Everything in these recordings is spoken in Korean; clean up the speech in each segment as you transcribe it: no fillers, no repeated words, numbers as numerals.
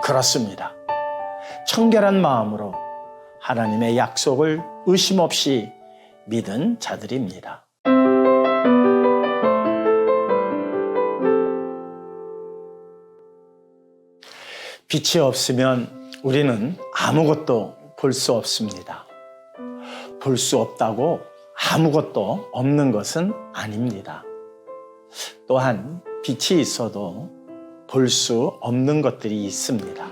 그렇습니다. 청결한 마음으로 하나님의 약속을 의심 없이 믿은 자들입니다. 빛이 없으면 우리는 아무것도 볼 수 없습니다. 볼 수 없다고 아무것도 없는 것은 아닙니다. 또한 빛이 있어도 볼 수 없는 것들이 있습니다.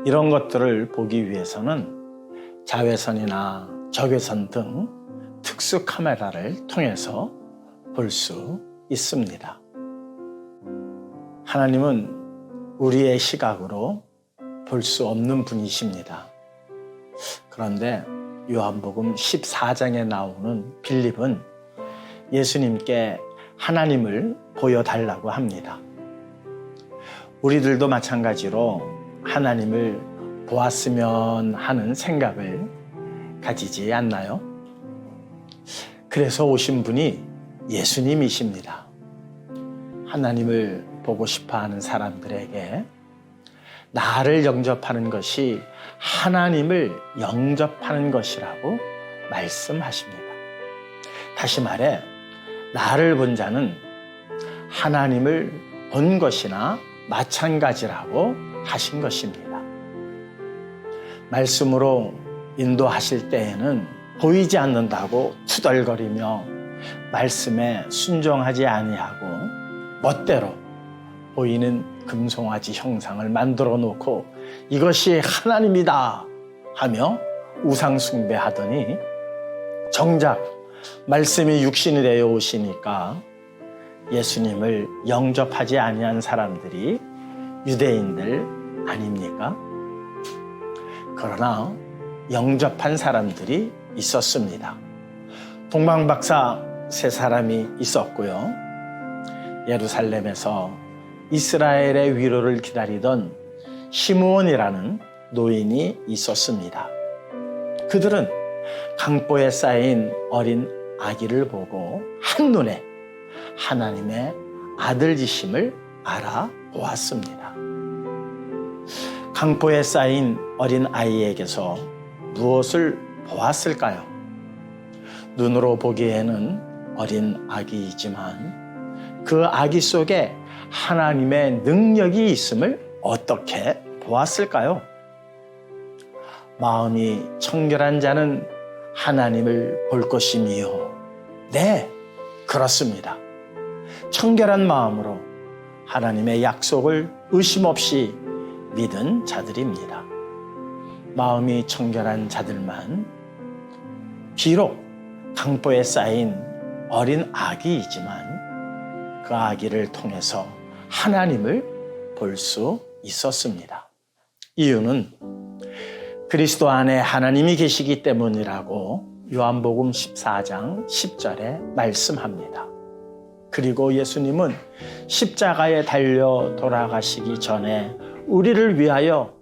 이런 것들을 보기 위해서는 자외선이나 적외선 등 특수 카메라를 통해서 볼 수 있습니다. 하나님은 우리의 시각으로 볼 수 없는 분이십니다. 그런데 요한복음 14장에 나오는 빌립은 예수님께 하나님을 보여달라고 합니다. 우리들도 마찬가지로 하나님을 보았으면 하는 생각을 가지지 않나요? 그래서 오신 분이 예수님이십니다. 하나님을 보고 싶어 하는 사람들에게 나를 영접하는 것이 하나님을 영접하는 것이라고 말씀하십니다. 다시 말해, 나를 본 자는 하나님을 본 것이나 마찬가지라고 하신 것입니다. 말씀으로 인도하실 때에는 보이지 않는다고 투덜거리며 말씀에 순종하지 아니하고 멋대로 보이는 금송아지 형상을 만들어 놓고 이것이 하나님이다 하며 우상 숭배하더니 정작 말씀이 육신이 되어 오시니까 예수님을 영접하지 아니한 사람들이 유대인들 아닙니까? 그러나 영접한 사람들이 있었습니다. 동방박사 세 사람이 있었고요. 예루살렘에서 이스라엘의 위로를 기다리던 시므온이라는 노인이 있었습니다. 그들은 강보에 쌓인 어린 아기를 보고 한눈에 하나님의 아들이심을 알아보았습니다. 강보에 쌓인 어린 아이에게서 무엇을 보았을까요? 눈으로 보기에는 어린 아기이지만 그 아기 속에 하나님의 능력이 있음을 어떻게 보았을까요? 마음이 청결한 자는 하나님을 볼 것이니요. 네, 그렇습니다. 청결한 마음으로 하나님의 약속을 의심 없이 믿은 자들입니다. 마음이 청결한 자들만 비록 강보에 쌓인 어린 아기이지만 그 아기를 통해서 하나님을 볼 수 있었습니다. 이유는 그리스도 안에 하나님이 계시기 때문이라고 요한복음 14장 10절에 말씀합니다. 그리고 예수님은 십자가에 달려 돌아가시기 전에 우리를 위하여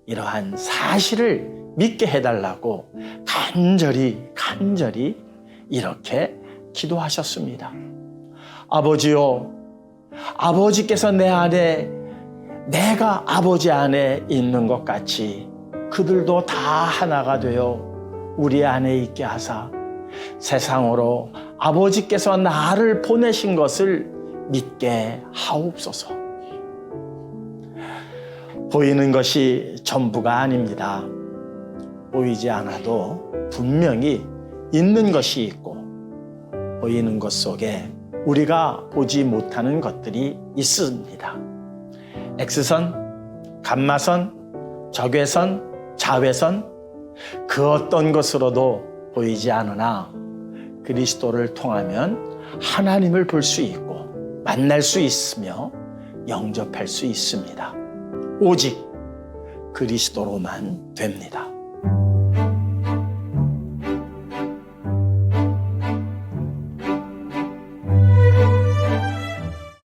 이러한 사실을 믿게 해달라고 간절히 이렇게 기도하셨습니다. 아버지요, 아버지께서 내 안에, 내가 아버지 안에 있는 것 같이 그들도 다 하나가 되어 우리 안에 있게 하사 세상으로 아버지께서 나를 보내신 것을 믿게 하옵소서. 보이는 것이 전부가 아닙니다. 보이지 않아도 분명히 있는 것이 있고 보이는 것 속에 우리가 보지 못하는 것들이 있습니다. X선, 감마선, 적외선, 자외선 그 어떤 것으로도 보이지 않으나 그리스도를 통하면 하나님을 볼 수 있고 만날 수 있으며 영접할 수 있습니다. 오직 그리스도로만 됩니다.